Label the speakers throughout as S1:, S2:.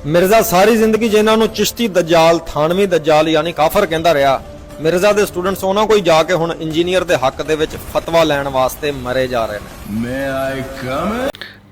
S1: ਮਿਰਜ਼ਾ ਸਾਰੀ ਜ਼ਿੰਦਗੀ ਜਿਨ੍ਹਾਂ ਨੂੰ ਚਿਸ਼ਤੀ ਦਜਾਲ, ਥਾਨਵੀ ਦਜਾਲ ਯਾਨੀ ਕਾਫਰ ਕਹਿੰਦਾ ਰਿਹਾ, ਮਿਰਜ਼ਾ ਦੇ ਸਟੂਡੈਂਟਸ ਉਹਨਾਂ ਕੋਈ ਜਾ ਕੇ ਹੁਣ ਇੰਜੀਨੀਅਰ ਦੇ ਹੱਕ ਦੇ ਵਿੱਚ ਫਤਵਾ ਲੈਣ ਵਾਸਤੇ ਮਰੇ ਜਾ ਰਹੇ ਨੇ।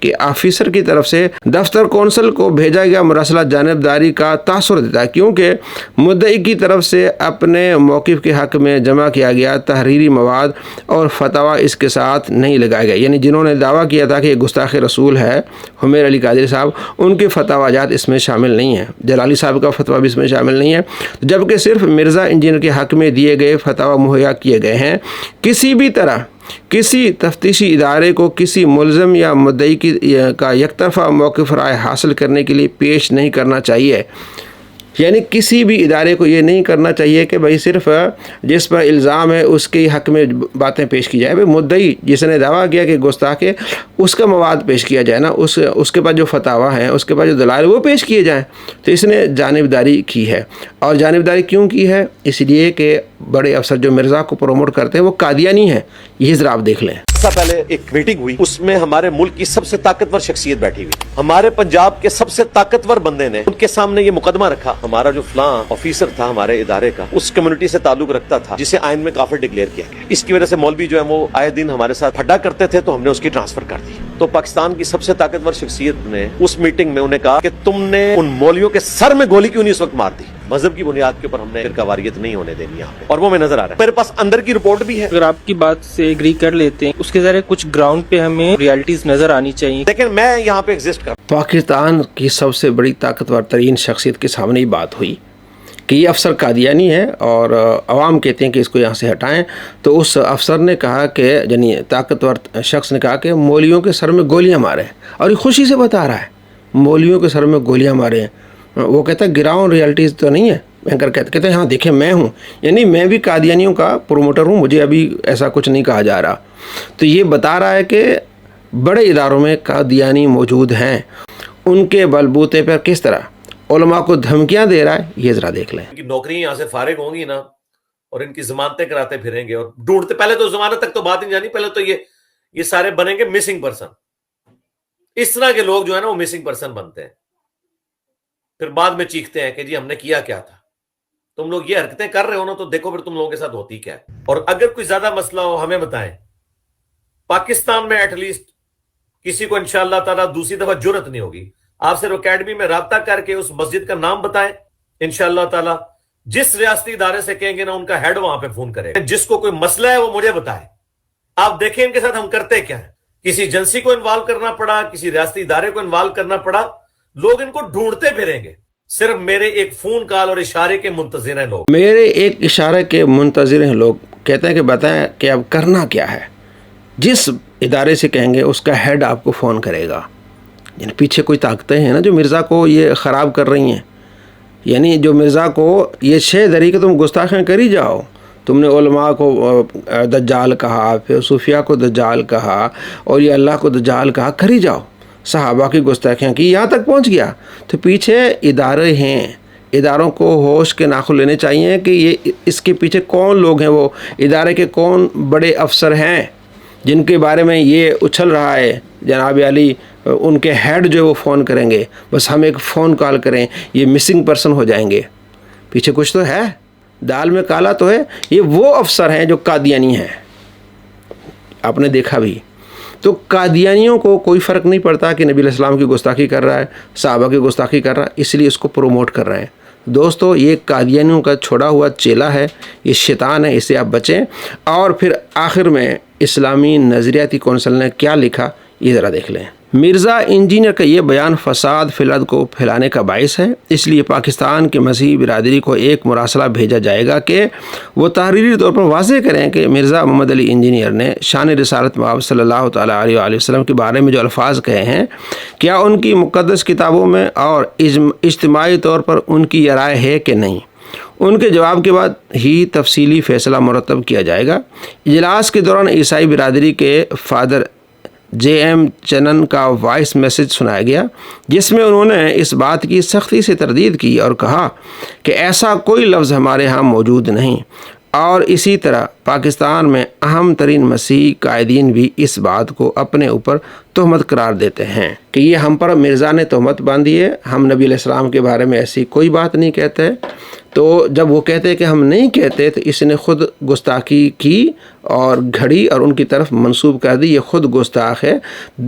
S2: کہ آفیسر کی طرف سے دفتر کونسل کو بھیجا گیا مراسلہ جانبداری کا تاثر دیتا ہے، کیونکہ مدعی کی طرف سے اپنے موقف کے حق میں جمع کیا گیا تحریری مواد اور فتویٰ اس کے ساتھ نہیں لگایا گیا۔ یعنی جنہوں نے دعویٰ کیا تھا کہ یہ گستاخ رسول ہے، حمیر علی قادری صاحب، ان کے فتویٰ جات اس میں شامل نہیں ہیں، جلالی صاحب کا فتویٰ بھی اس میں شامل نہیں ہے، جبکہ صرف مرزا انجینئر کے حق میں دیے گئے فتویٰ مہیا کیے گئے ہیں۔ کسی بھی طرح کسی تفتیشی ادارے کو کسی ملزم یا مدعی کا یک طرفہ موقف رائے حاصل کرنے کے لیے پیش نہیں کرنا چاہیے۔ یعنی کسی بھی ادارے کو یہ نہیں کرنا چاہیے کہ بھائی صرف جس پر الزام ہے اس کے حق میں باتیں پیش کی جائے۔ بھائی مدعی جس نے دعویٰ کیا کہ گستاخ ہے، اس کا مواد پیش کیا جائے نا، اس کے بعد جو فتاویٰ ہیں، اس کے بعد جو دلائل وہ پیش کیے جائیں۔ تو اس نے جانبداری کی ہے، اور جانبداری کیوں کی ہے؟ اس لیے کہ بڑے افسر جو مرزا کو پروموٹ کرتے ہیں وہ قادیانی ہیں۔ یہ ذرا آپ دیکھ لیں۔
S3: پہلے ایک میٹنگ ہوئی، اس میں ہمارے ملک کی سب سے طاقتور شخصیت بیٹھی ہوئی، ہمارے پنجاب کے سب سے طاقتور بندے نے ان کے سامنے یہ مقدمہ رکھا، ہمارا جو فلاں آفیسر تھا ہمارے ادارے کا، اس کمیونٹی سے تعلق رکھتا تھا جسے آئین میں کافر ڈکلیئر کیا گیا، اس کی وجہ سے مولوی جو ہے وہ آئے دن ہمارے ساتھ پھڈا کرتے تھے، تو ہم نے اس کی ٹرانسفر کر دی۔ تو پاکستان کی سب سے طاقتور شخصیت نے اس میٹنگ میں انہیں کہا کہ تم نے ان مولویوں کے سر میں گولی کیوں نہیں اس وقت مار دی؟ مذہب کی بنیاد کے اوپر ہم نے فرقہ واریت نہیں ہونے دینی یہاں پہ، اور وہ میں نظر آ رہا ہے۔ میرے پاس اندر کی رپورٹ بھی ہے۔
S4: اگر آپ کی بات سے ایگری کر لیتے ہیں، اس کے ذریعے کچھ گراؤنڈ پہ ہمیں ریالٹیز نظر آنی چاہیے۔
S3: لیکن میں یہاں پہ ایگزسٹ کر
S2: پاکستان کی سب سے بڑی طاقتور ترین شخصیت کے سامنے ہی بات ہوئی کہ یہ افسر قادیانی ہے اور عوام کہتے ہیں کہ اس کو یہاں سے ہٹائیں، تو اس افسر نے کہا کہ یعنی طاقتور شخص نے کہا کہ مولویوں کے سر میں گولیاں مارے، اور یہ خوشی سے بتا رہا ہے مولویوں کے سر میں گولیاں مارے ہیں۔ وہ کہتا ہے گراؤنڈ ریالٹیز تو نہیں ہے۔ اینکر کہتے ہیں ہاں دیکھیں میں ہوں، یعنی میں بھی قادیانیوں کا پروموٹر ہوں، مجھے ابھی ایسا کچھ نہیں کہا جا رہا۔ تو یہ بتا رہا ہے کہ بڑے اداروں میں قادیانی موجود ہیں، ان کے بلبوتے پر کس طرح علماء کو دھمکیاں دے رہا ہے، یہ ذرا دیکھ لیں۔
S5: ان کی نوکریاں یہاں سے فارغ ہوں گی نا، اور ان کی ضمانتیں کراتے پھریں گے اور ڈھونڈتے، پہلے تو ضمانت تک تو بات نہیں جانی، پہلے تو یہ سارے بنیں گے مسنگ پرسن۔ اس طرح کے لوگ جو ہے نا وہ مسنگ پرسن بنتے ہیں، پھر بعد میں چیختے ہیں کہ جی ہم نے کیا کیا تھا۔ تم لوگ یہ حرکتیں کر رہے ہو نا، تو دیکھو پھر تم لوگوں کے ساتھ ہوتی کیا ہے۔ اور اگر کوئی زیادہ مسئلہ ہو ہمیں بتائیں، پاکستان میں ایٹ لیسٹ کسی کو انشاءاللہ تعالیٰ دوسری دفعہ جرت نہیں ہوگی، آپ صرف اکیڈمی میں رابطہ کر کے اس مسجد کا نام بتائیں، انشاءاللہ تعالیٰ جس ریاستی ادارے سے کہیں گے نا، ان کا ہیڈ وہاں پہ فون کرے، جس کو کوئی مسئلہ ہے وہ مجھے بتائے۔ آپ دیکھیں ان کے ساتھ ہم کرتے کیا ہیں، کسی ایجنسی کو انوالو کرنا پڑا، کسی ریاستی ادارے کو انوالو کرنا پڑا، لوگ ان کو ڈھونڈتے پھریں گے۔ صرف میرے ایک فون کال اور اشارے کے منتظر ہیں لوگ،
S2: میرے ایک اشارے کے منتظر ہیں لوگ۔ کہتے ہیں کہ بتائیں کہ اب کرنا کیا ہے۔ جس ادارے سے کہیں گے اس کا ہیڈ آپ کو فون کرے گا۔ یعنی پیچھے کوئی طاقتیں ہیں نا جو مرزا کو یہ خراب کر رہی ہیں، یعنی جو مرزا کو یہ شے دری کہ تم گستاخیاں کری جاؤ، تم نے علماء کو دجال کہا، پھر صوفیاء کو دجال کہا، اور یہ اللہ کو دجال کہا، کری جاؤ، صحابہ کی گستاخیاں کی، یہاں تک پہنچ گیا۔ تو پیچھے ادارے ہیں، اداروں کو ہوش کے ناخن لینے چاہیے کہ یہ اس کے پیچھے کون لوگ ہیں، وہ ادارے کے کون بڑے افسر ہیں جن کے بارے میں یہ اچھل رہا ہے جناب علی ان کے ہیڈ جو وہ فون کریں گے، بس ہم ایک فون کال کریں یہ مسنگ پرسن ہو جائیں گے۔ پیچھے کچھ تو ہے، دال میں کالا تو ہے۔ یہ وہ افسر ہیں جو قادیانی ہیں، آپ نے دیکھا بھی۔ تو قادیانیوں کو کوئی فرق نہیں پڑتا کہ نبی علیہ السلام کی گستاخی کر رہا ہے، صحابہ کی گستاخی کر رہا ہے، اس لیے اس کو پروموٹ کر رہے ہیں۔ دوستو یہ قادیانیوں کا چھوڑا ہوا چیلا ہے، یہ شیطان ہے، اس سے آپ بچیں۔ اور پھر آخر میں اسلامی نظریاتی کونسل نے کیا لکھا یہ ذرا دیکھ لیں۔ مرزا انجینئر کا یہ بیان فساد فی الارض کو پھیلانے کا باعث ہے، اس لیے پاکستان کے مسیحی برادری کو ایک مراسلہ بھیجا جائے گا کہ وہ تحریری طور پر واضح کریں کہ مرزا محمد علی انجینئر نے شان رسالت مآب صلی اللہ تعالیٰ علیہ وآلہ وسلم کے بارے میں جو الفاظ کہے ہیں، کیا ان کی مقدس کتابوں میں اور اجتماعی طور پر ان کی یہ رائے ہے کہ نہیں۔ ان کے جواب کے بعد ہی تفصیلی فیصلہ مرتب کیا جائے گا۔ اجلاس کے دوران عیسائی برادری کے فادر جے ایم چنن کا وائس میسج سنایا گیا، جس میں انہوں نے اس بات کی سختی سے تردید کی اور کہا کہ ایسا کوئی لفظ ہمارے ہاں موجود نہیں، اور اسی طرح پاکستان میں اہم ترین مسیحی قائدین بھی اس بات کو اپنے اوپر تہمت قرار دیتے ہیں کہ یہ ہم پر مرزا نے تہمت باندھی ہے، ہم نبی علیہ السلام کے بارے میں ایسی کوئی بات نہیں کہتے۔ تو جب وہ کہتے ہیں کہ ہم نہیں کہتے تو اس نے خود گستاخی کی اور گھڑی اور ان کی طرف منسوب کر دی، یہ خود گستاخ ہے۔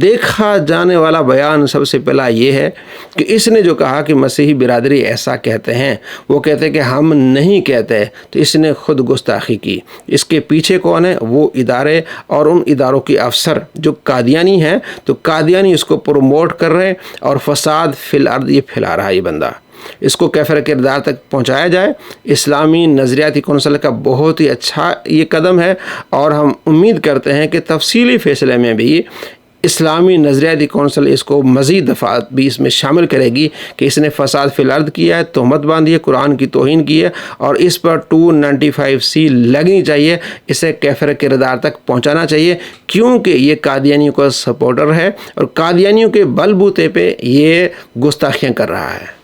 S2: دیکھا جانے والا بیان سب سے پہلا یہ ہے کہ اس نے جو کہا کہ مسیحی برادری ایسا کہتے ہیں، وہ کہتے ہیں کہ ہم نہیں کہتے، تو اس نے خود گستاخی کی۔ اس کے پیچھے کون ہے؟ وہ ادارے اور ان اداروں کے افسر جو قادیانی ہیں، تو قادیانی اس کو پروموٹ کر رہے ہیں اور فساد فی الارض یہ پھیلا رہا ہے یہ بندہ۔ اس کو کیفر کردار تک پہنچایا جائے۔ اسلامی نظریاتی کونسل کا بہت ہی اچھا یہ قدم ہے، اور ہم امید کرتے ہیں کہ تفصیلی فیصلے میں بھی اسلامی نظریاتی کونسل اس کو مزید دفعات بھی اس میں شامل کرے گی کہ اس نے فساد فی الارض کیا ہے، تہمت باندھی ہے، قرآن کی توہین کی ہے، اور اس پر 295C لگنی چاہیے، اسے کیفر کردار تک پہنچانا چاہیے، کیونکہ یہ قادیانیوں کا سپورٹر ہے اور قادیانیوں کے بل بوتے پہ یہ گستاخیاں کر رہا ہے۔